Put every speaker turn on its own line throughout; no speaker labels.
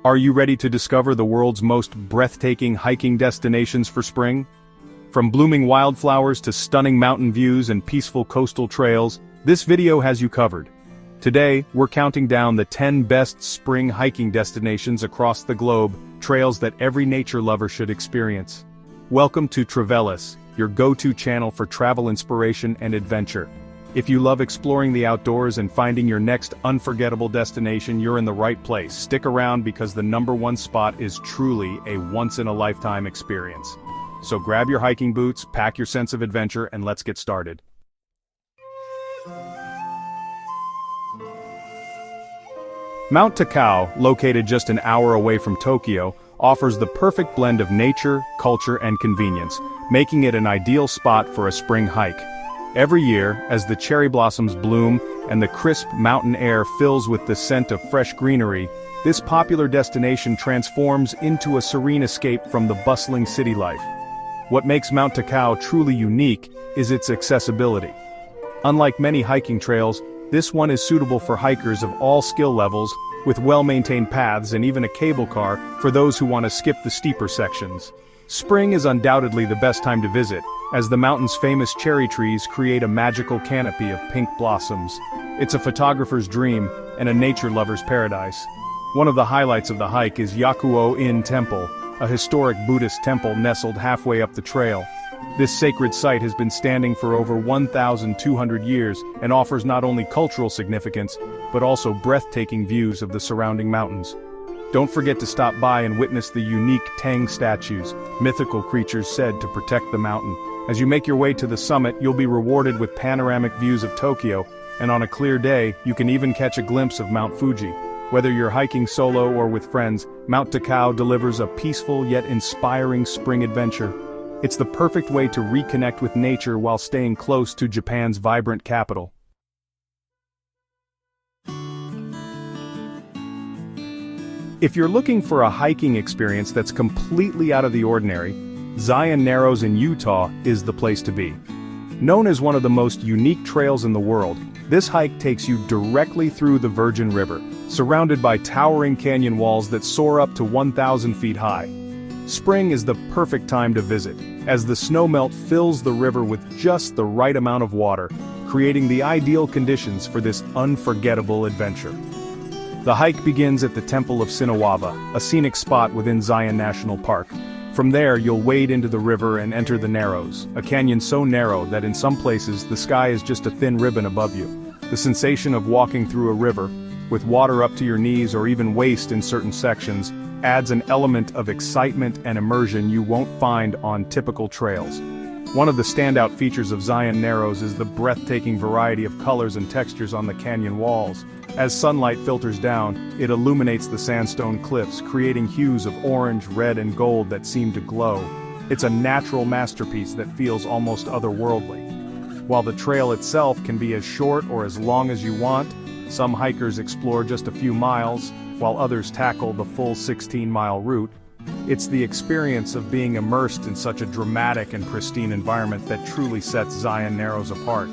Are you ready to discover the world's most breathtaking hiking destinations for spring? From blooming wildflowers to stunning mountain views and peaceful coastal trails, this video has you covered. Today, we're counting down the 10 best spring hiking destinations across the globe, trails that every nature lover should experience. Welcome to Trevelis, your go-to channel for travel inspiration and adventure. If you love exploring the outdoors and finding your next unforgettable destination, you're in the right place. Stick around because the #1 spot is truly a once-in-a-lifetime experience. So grab your hiking boots, pack your sense of adventure, and let's get started. Mount Takao, located just an hour away from Tokyo, offers the perfect blend of nature, culture, and convenience, making it an ideal spot for a spring hike. Every year, as the cherry blossoms bloom and the crisp mountain air fills with the scent of fresh greenery, this popular destination transforms into a serene escape from the bustling city life. What makes Mount Takao truly unique is its accessibility. Unlike many hiking trails, this one is suitable for hikers of all skill levels, with well-maintained paths and even a cable car for those who want to skip the steeper sections. Spring is undoubtedly the best time to visit, as the mountain's famous cherry trees create a magical canopy of pink blossoms. It's a photographer's dream and a nature lover's paradise. One of the highlights of the hike is Yakuo-in Temple, a historic Buddhist temple nestled halfway up the trail. This sacred site has been standing for over 1,200 years and offers not only cultural significance, but also breathtaking views of the surrounding mountains. Don't forget to stop by and witness the unique Tang statues, mythical creatures said to protect the mountain. As you make your way to the summit, you'll be rewarded with panoramic views of Tokyo, and on a clear day, you can even catch a glimpse of Mount Fuji. Whether you're hiking solo or with friends, Mount Takao delivers a peaceful yet inspiring spring adventure. It's the perfect way to reconnect with nature while staying close to Japan's vibrant capital. If you're looking for a hiking experience that's completely out of the ordinary, Zion Narrows in Utah is the place to be. Known as one of the most unique trails in the world, this hike takes you directly through the Virgin River, surrounded by towering canyon walls that soar up to 1,000 feet high. Spring is the perfect time to visit, as the snowmelt fills the river with just the right amount of water, creating the ideal conditions for this unforgettable adventure. The hike begins at the Temple of Sinawawa, a scenic spot within Zion National Park. From there, you'll wade into the river and enter the Narrows, a canyon so narrow that in some places the sky is just a thin ribbon above you. The sensation of walking through a river, with water up to your knees or even waist in certain sections, adds an element of excitement and immersion you won't find on typical trails. One of the standout features of Zion Narrows is the breathtaking variety of colors and textures on the canyon walls. As sunlight filters down, it illuminates the sandstone cliffs, creating hues of orange, red, and gold that seem to glow. It's a natural masterpiece that feels almost otherworldly. While the trail itself can be as short or as long as you want, some hikers explore just a few miles, while others tackle the full 16-mile route. It's the experience of being immersed in such a dramatic and pristine environment that truly sets Zion Narrows apart.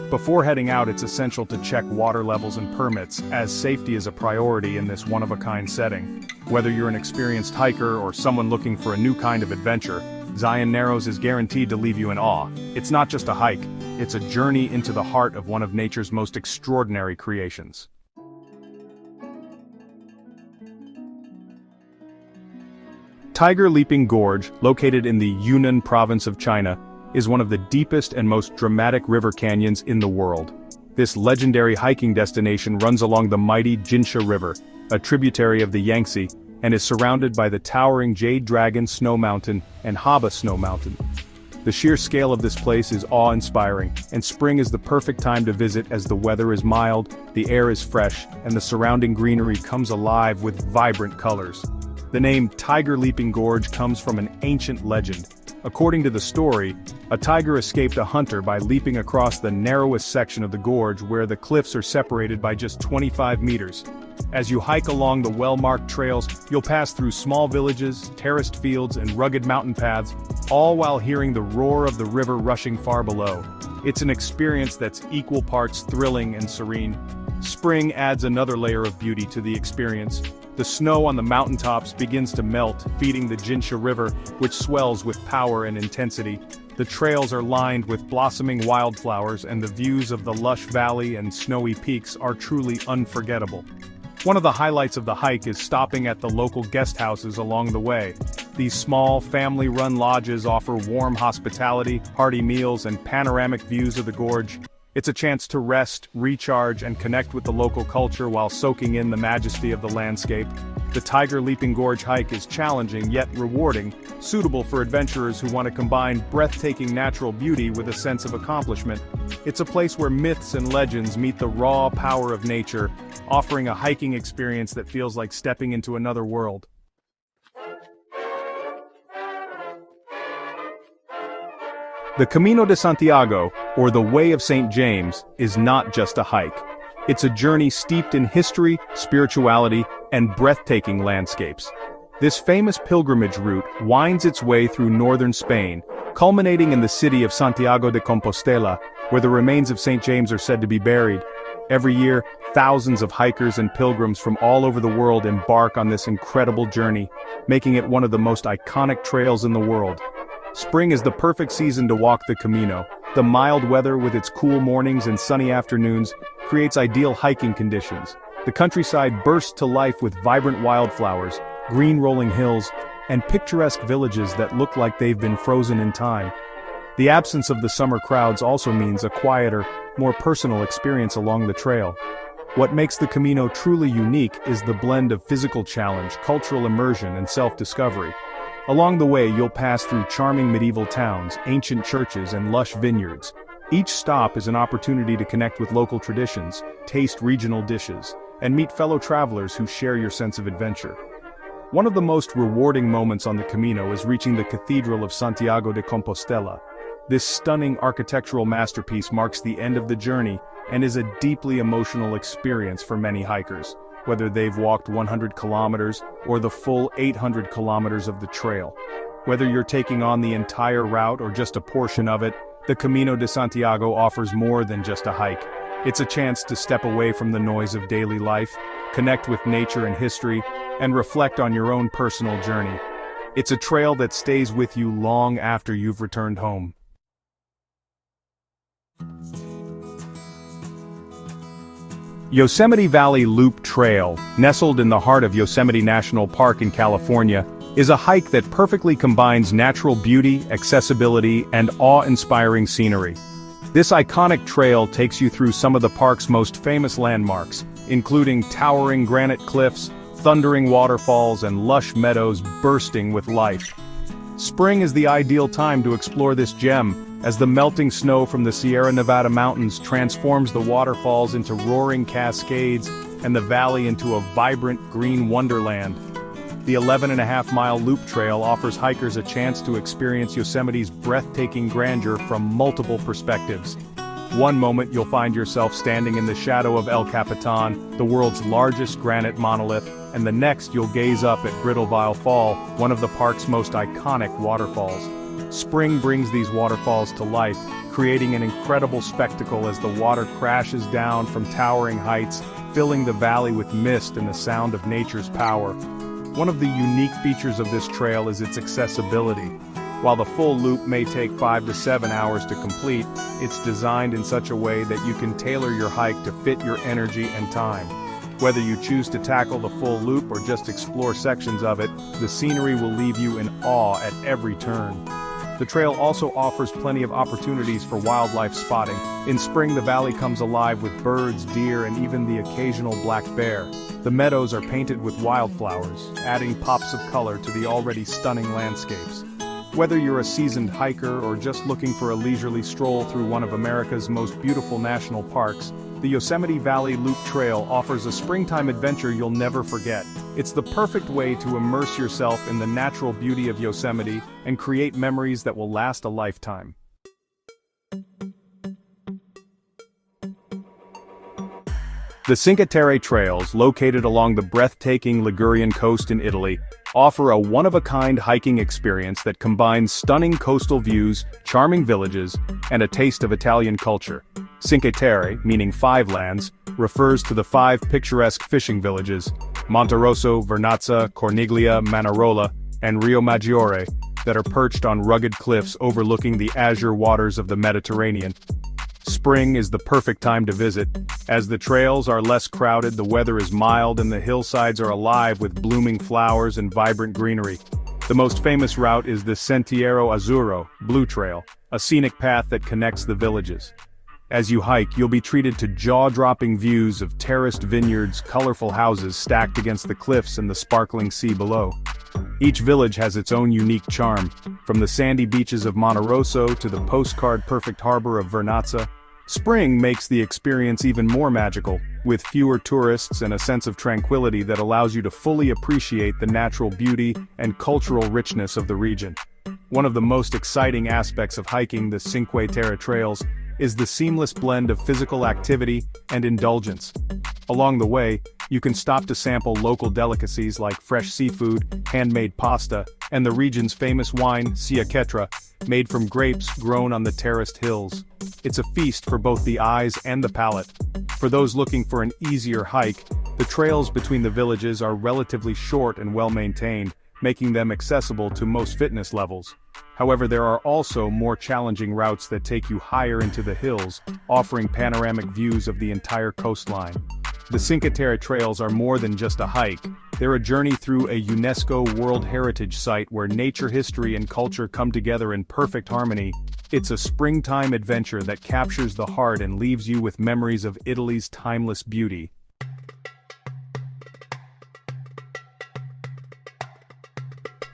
Before heading out, it's essential to check water levels and permits, as safety is a priority in this one-of-a-kind setting. Whether you're an experienced hiker or someone looking for a new kind of adventure, Zion Narrows is guaranteed to leave you in awe. It's not just a hike, it's a journey into the heart of one of nature's most extraordinary creations. Tiger Leaping Gorge, located in the Yunnan province of China, is one of the deepest and most dramatic river canyons in the world. This legendary hiking destination runs along the mighty Jinsha River, a tributary of the Yangtze, and is surrounded by the towering Jade Dragon Snow Mountain and Haba Snow Mountain. The sheer scale of this place is awe-inspiring, and spring is the perfect time to visit as the weather is mild, the air is fresh, and the surrounding greenery comes alive with vibrant colors. The name Tiger Leaping Gorge comes from an ancient legend. According to the story, a tiger escaped a hunter by leaping across the narrowest section of the gorge where the cliffs are separated by just 25 meters. As you hike along the well-marked trails, you'll pass through small villages, terraced fields, and rugged mountain paths, all while hearing the roar of the river rushing far below. It's an experience that's equal parts thrilling and serene. Spring adds another layer of beauty to the experience. The snow on the mountaintops begins to melt, feeding the Jincha River, which swells with power and intensity. The trails are lined with blossoming wildflowers, and the views of the lush valley and snowy peaks are truly unforgettable. One of the highlights of the hike is stopping at the local guest houses along the way. These small, family-run lodges offer warm hospitality, hearty meals, and panoramic views of the gorge. It's a chance to rest, recharge, and connect with the local culture while soaking in the majesty of the landscape. The Tiger Leaping Gorge hike is challenging yet rewarding, suitable for adventurers who want to combine breathtaking natural beauty with a sense of accomplishment. It's a place where myths and legends meet the raw power of nature, offering a hiking experience that feels like stepping into another world. The Camino de Santiago, or the Way of St. James, is not just a hike. It's a journey steeped in history, spirituality, and breathtaking landscapes. This famous pilgrimage route winds its way through northern Spain, culminating in the city of Santiago de Compostela, where the remains of St. James are said to be buried. Every year, thousands of hikers and pilgrims from all over the world embark on this incredible journey, making it one of the most iconic trails in the world. Spring is the perfect season to walk the Camino. The mild weather with its cool mornings and sunny afternoons creates ideal hiking conditions. The countryside bursts to life with vibrant wildflowers, green rolling hills, and picturesque villages that look like they've been frozen in time. The absence of the summer crowds also means a quieter, more personal experience along the trail. What makes the Camino truly unique is the blend of physical challenge, cultural immersion, and self-discovery. Along the way, you'll pass through charming medieval towns, ancient churches, and lush vineyards. Each stop is an opportunity to connect with local traditions, taste regional dishes, and meet fellow travelers who share your sense of adventure. One of the most rewarding moments on the Camino is reaching the Cathedral of Santiago de Compostela. This stunning architectural masterpiece marks the end of the journey and is a deeply emotional experience for many hikers, whether they've walked 100 kilometers or the full 800 kilometers of the trail. Whether you're taking on the entire route or just a portion of it, the Camino de Santiago offers more than just a hike. It's a chance to step away from the noise of daily life, connect with nature and history, and reflect on your own personal journey. It's a trail that stays with you long after you've returned home. Yosemite Valley Loop Trail, nestled in the heart of Yosemite National Park in California, is a hike that perfectly combines natural beauty, accessibility, and awe-inspiring scenery. This iconic trail takes you through some of the park's most famous landmarks, including towering granite cliffs, thundering waterfalls, and lush meadows bursting with life. Spring is the ideal time to explore this gem, as the melting snow from the Sierra Nevada mountains transforms the waterfalls into roaring cascades and the valley into a vibrant green wonderland. The 11.5-mile loop trail offers hikers a chance to experience Yosemite's breathtaking grandeur from multiple perspectives. One moment you'll find yourself standing in the shadow of El Capitan, the world's largest granite monolith, and the next you'll gaze up at Brittleville Fall, one of the park's most iconic waterfalls. Spring brings these waterfalls to life, creating an incredible spectacle as the water crashes down from towering heights, filling the valley with mist and the sound of nature's power. One of the unique features of this trail is its accessibility. While the full loop may take 5 to 7 hours to complete, it's designed in such a way that you can tailor your hike to fit your energy and time. Whether you choose to tackle the full loop or just explore sections of it, the scenery will leave you in awe at every turn. The trail also offers plenty of opportunities for wildlife spotting. In spring, the valley comes alive with birds, deer, and even the occasional black bear. The meadows are painted with wildflowers, adding pops of color to the already stunning landscapes. Whether you're a seasoned hiker or just looking for a leisurely stroll through one of America's most beautiful national parks, the Yosemite Valley Loop Trail offers a springtime adventure you'll never forget. It's the perfect way to immerse yourself in the natural beauty of Yosemite and create memories that will last a lifetime. The Cinque Terre trails, located along the breathtaking Ligurian coast in Italy, offer a one-of-a-kind hiking experience that combines stunning coastal views, charming villages, and a taste of Italian culture. Cinque Terre, meaning 5 lands, refers to the 5 picturesque fishing villages, Monterosso, Vernazza, Corniglia, Manarola, and Rio Maggiore, that are perched on rugged cliffs overlooking the azure waters of the Mediterranean. Spring is the perfect time to visit. As the trails are less crowded, the weather is mild, and the hillsides are alive with blooming flowers and vibrant greenery. The most famous route is the Sentiero Azzurro, Blue Trail, a scenic path that connects the villages. As you hike, you'll be treated to jaw-dropping views of terraced vineyards, colorful houses stacked against the cliffs, and the sparkling sea below. Each village has its own unique charm, from the sandy beaches of Monterosso to the postcard-perfect harbor of Vernazza. Spring makes the experience even more magical, with fewer tourists and a sense of tranquility that allows you to fully appreciate the natural beauty and cultural richness of the region. One of the most exciting aspects of hiking the Cinque Terre trails is the seamless blend of physical activity and indulgence. Along the way, you can stop to sample local delicacies like fresh seafood, handmade pasta, and the region's famous wine, Cinque Terre, made from grapes grown on the terraced hills. It's a feast for both the eyes and the palate. For those looking for an easier hike, the trails between the villages are relatively short and well-maintained, making them accessible to most fitness levels. However, there are also more challenging routes that take you higher into the hills, offering panoramic views of the entire coastline. The Cinque Terre trails are more than just a hike. They're a journey through a UNESCO World Heritage Site where nature, history, and culture come together in perfect harmony. It's a springtime adventure that captures the heart and leaves you with memories of Italy's timeless beauty.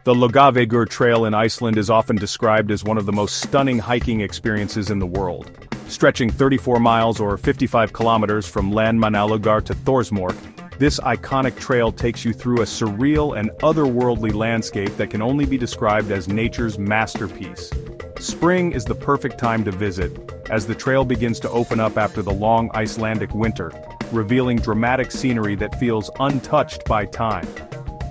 The Laugavegur Trail in Iceland is often described as one of the most stunning hiking experiences in the world. Stretching 34 miles or 55 kilometers from Landmannalaugar to Thorsmork, this iconic trail takes you through a surreal and otherworldly landscape that can only be described as nature's masterpiece. Spring is the perfect time to visit, as the trail begins to open up after the long Icelandic winter, revealing dramatic scenery that feels untouched by time.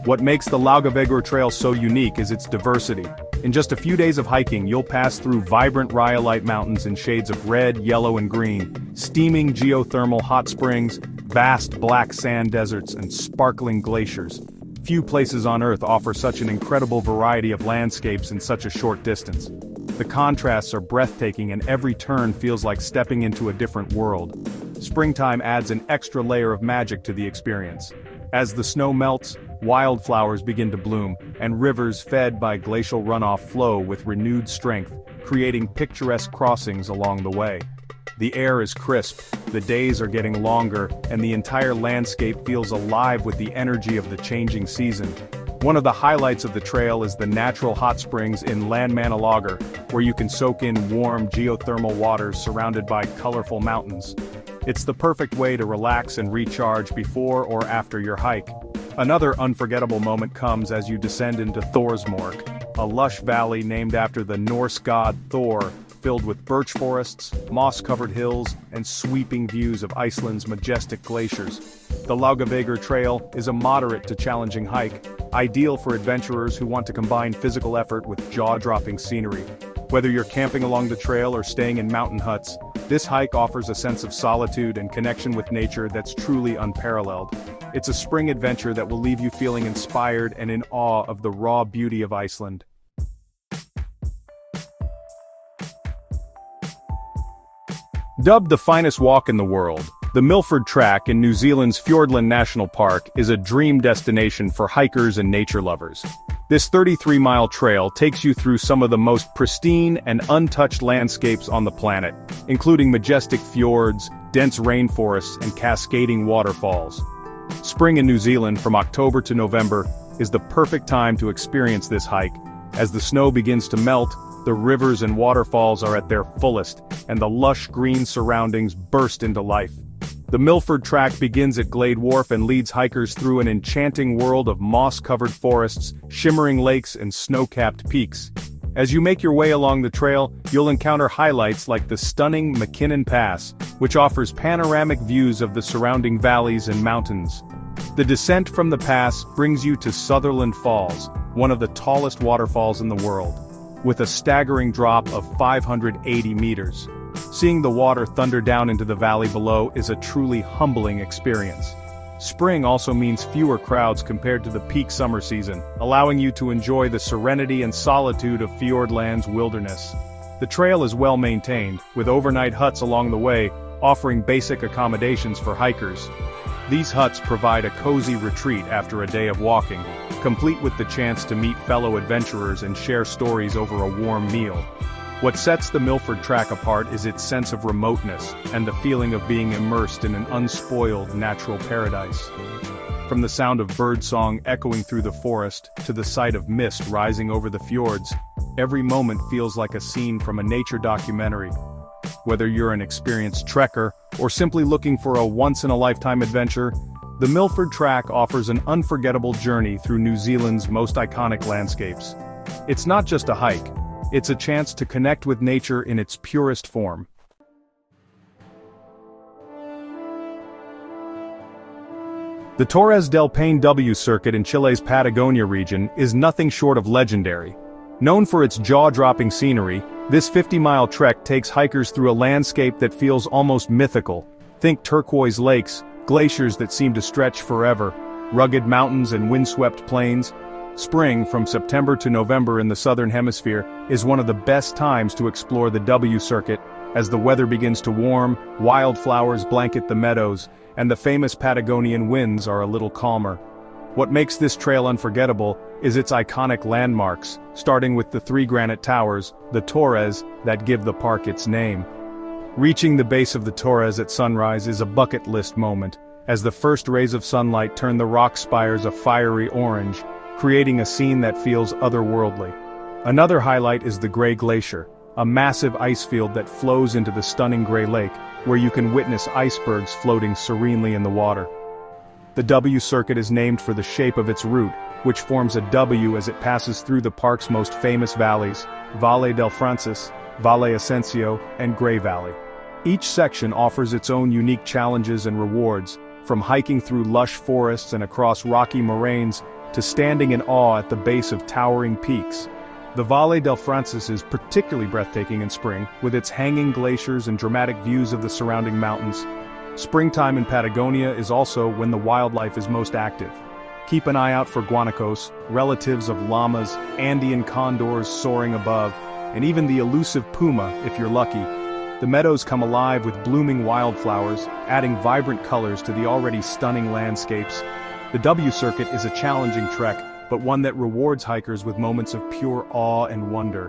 What makes the Laugavegur Trail so unique is its diversity. In just a few days of hiking, you'll pass through vibrant rhyolite mountains in shades of red, yellow, and green, steaming geothermal hot springs, vast black sand deserts, and sparkling glaciers. Few places on Earth offer such an incredible variety of landscapes in such a short distance. The contrasts are breathtaking, and every turn feels like stepping into a different world. Springtime adds an extra layer of magic to the experience. As the snow melts, wildflowers begin to bloom, and rivers fed by glacial runoff flow with renewed strength, creating picturesque crossings along the way. The air is crisp, the days are getting longer, and the entire landscape feels alive with the energy of the changing season. One of the highlights of the trail is the natural hot springs in Landmannalaugar, where you can soak in warm geothermal waters surrounded by colorful mountains. It's the perfect way to relax and recharge before or after your hike. Another unforgettable moment comes as you descend into Thorsmork, a lush valley named after the Norse god Thor, filled with birch forests, moss-covered hills, and sweeping views of Iceland's majestic glaciers. The Laugavegur Trail is a moderate to challenging hike, ideal for adventurers who want to combine physical effort with jaw-dropping scenery. Whether you're camping along the trail or staying in mountain huts, this hike offers a sense of solitude and connection with nature that's truly unparalleled. It's a spring adventure that will leave you feeling inspired and in awe of the raw beauty of Iceland. Dubbed the finest walk in the world, the Milford Track in New Zealand's Fiordland National Park is a dream destination for hikers and nature lovers. This 33-mile trail takes you through some of the most pristine and untouched landscapes on the planet, including majestic fjords, dense rainforests, and cascading waterfalls. Spring in New Zealand from October to November is the perfect time to experience this hike. As the snow begins to melt, the rivers and waterfalls are at their fullest, and the lush green surroundings burst into life. The Milford Track begins at Glade Wharf and leads hikers through an enchanting world of moss-covered forests, shimmering lakes, and snow-capped peaks. As you make your way along the trail, you'll encounter highlights like the stunning McKinnon Pass, which offers panoramic views of the surrounding valleys and mountains. The descent from the pass brings you to Sutherland Falls, one of the tallest waterfalls in the world, with a staggering drop of 580 meters. Seeing the water thunder down into the valley below is a truly humbling experience. Spring also means fewer crowds compared to the peak summer season, allowing you to enjoy the serenity and solitude of Fiordland's wilderness. The trail is well maintained, with overnight huts along the way, offering basic accommodations for hikers. These huts provide a cozy retreat after a day of walking, complete with the chance to meet fellow adventurers and share stories over a warm meal. What sets the Milford track apart is its sense of remoteness and the feeling of being immersed in an unspoiled natural paradise. From the sound of birdsong echoing through the forest to the sight of mist rising over the fjords, every moment feels like a scene from a nature documentary. Whether you're an experienced trekker or simply looking for a once-in-a-lifetime adventure, the Milford Track offers an unforgettable journey through New Zealand's most iconic landscapes. It's not just a hike, it's a chance to connect with nature in its purest form. The Torres del Paine W circuit in Chile's Patagonia region is nothing short of legendary. Known for its jaw-dropping scenery, this 50-mile trek takes hikers through a landscape that feels almost mythical. Think turquoise lakes, glaciers that seem to stretch forever, rugged mountains and windswept plains. Spring, from September to November in the southern hemisphere, is one of the best times to explore the W circuit, as the weather begins to warm, wildflowers blanket the meadows, and the famous Patagonian winds are a little calmer. What makes this trail unforgettable is its iconic landmarks, starting with the three granite towers, the Torres, that give the park its name. Reaching the base of the Torres at sunrise is a bucket list moment, as the first rays of sunlight turn the rock spires a fiery orange, creating a scene that feels otherworldly. Another highlight is the Grey Glacier, a massive ice field that flows into the stunning Grey Lake, where you can witness icebergs floating serenely in the water. The W circuit is named for the shape of its route, which forms a W as it passes through the park's most famous valleys, Valle del Francis, Valle Ascencio, and Grey Valley. Each section offers its own unique challenges and rewards, from hiking through lush forests and across rocky moraines, to standing in awe at the base of towering peaks. The Valle del Francis is particularly breathtaking in spring, with its hanging glaciers and dramatic views of the surrounding mountains. Springtime in Patagonia is also when the wildlife is most active. Keep an eye out for guanacos, relatives of llamas, Andean condors soaring above, and even the elusive puma if you're lucky. The meadows come alive with blooming wildflowers, adding vibrant colors to the already stunning landscapes. The W circuit is a challenging trek, but one that rewards hikers with moments of pure awe and wonder.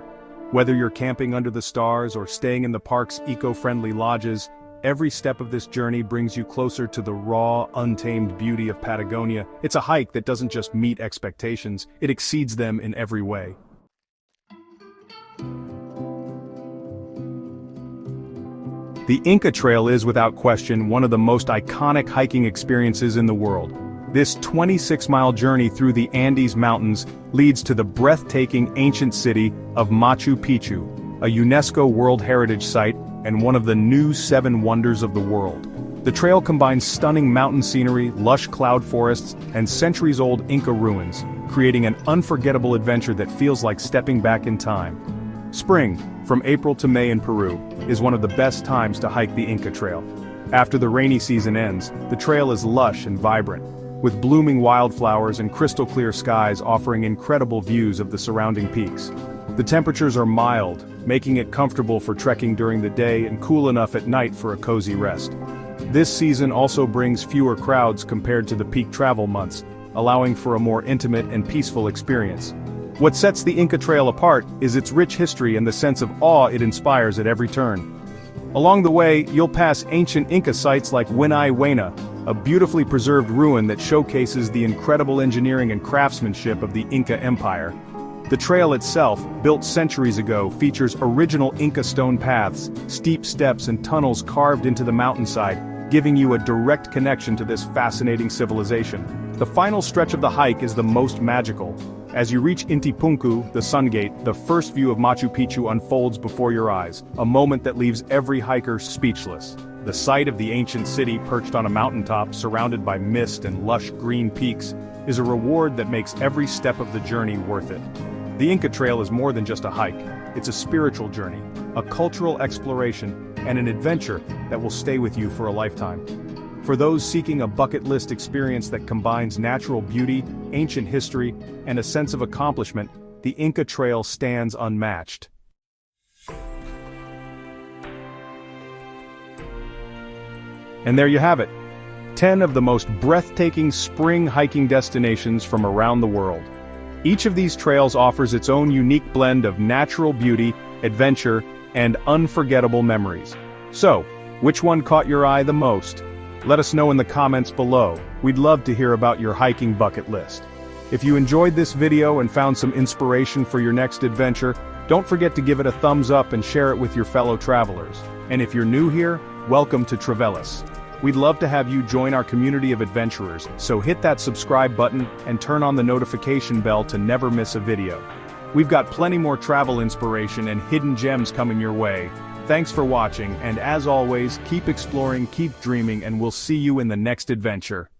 Whether you're camping under the stars or staying in the park's eco-friendly lodges, every step of this journey brings you closer to the raw, untamed beauty of Patagonia. It's a hike that doesn't just meet expectations, it exceeds them in every way. The Inca Trail is, without question, one of the most iconic hiking experiences in the world. This 26-mile journey through the Andes Mountains leads to the breathtaking ancient city of Machu Picchu, a UNESCO World Heritage Site and one of the new 7 wonders of the world. The trail combines stunning mountain scenery, lush cloud forests, and centuries-old Inca ruins, creating an unforgettable adventure that feels like stepping back in time. Spring, from April to May in Peru, is one of the best times to hike the Inca Trail. After the rainy season ends, the trail is lush and vibrant, with blooming wildflowers and crystal-clear skies offering incredible views of the surrounding peaks. The temperatures are mild, making it comfortable for trekking during the day and cool enough at night for a cozy rest. This season also brings fewer crowds compared to the peak travel months, allowing for a more intimate and peaceful experience. What sets the Inca Trail apart is its rich history and the sense of awe it inspires at every turn. Along the way, you'll pass ancient Inca sites like Huinay Huayna, a beautifully preserved ruin that showcases the incredible engineering and craftsmanship of the Inca Empire. The trail itself, built centuries ago, features original Inca stone paths, steep steps and tunnels carved into the mountainside, giving you a direct connection to this fascinating civilization. The final stretch of the hike is the most magical. As you reach Intipunku, the Sun Gate, the first view of Machu Picchu unfolds before your eyes, a moment that leaves every hiker speechless. The sight of the ancient city perched on a mountaintop surrounded by mist and lush green peaks is a reward that makes every step of the journey worth it. The Inca Trail is more than just a hike. It's a spiritual journey, a cultural exploration, and an adventure that will stay with you for a lifetime. For those seeking a bucket list experience that combines natural beauty, ancient history, and a sense of accomplishment, the Inca Trail stands unmatched. And there you have it. 10 of the most breathtaking spring hiking destinations from around the world. Each of these trails offers its own unique blend of natural beauty, adventure, and unforgettable memories. So, which one caught your eye the most? Let us know in the comments below. We'd love to hear about your hiking bucket list. If you enjoyed this video and found some inspiration for your next adventure, don't forget to give it a thumbs up and share it with your fellow travelers. And if you're new here, welcome to Trevelis. We'd love to have you join our community of adventurers, so hit that subscribe button and turn on the notification bell to never miss a video. We've got plenty more travel inspiration and hidden gems coming your way. Thanks for watching, and as always, keep exploring, keep dreaming, and we'll see you in the next adventure.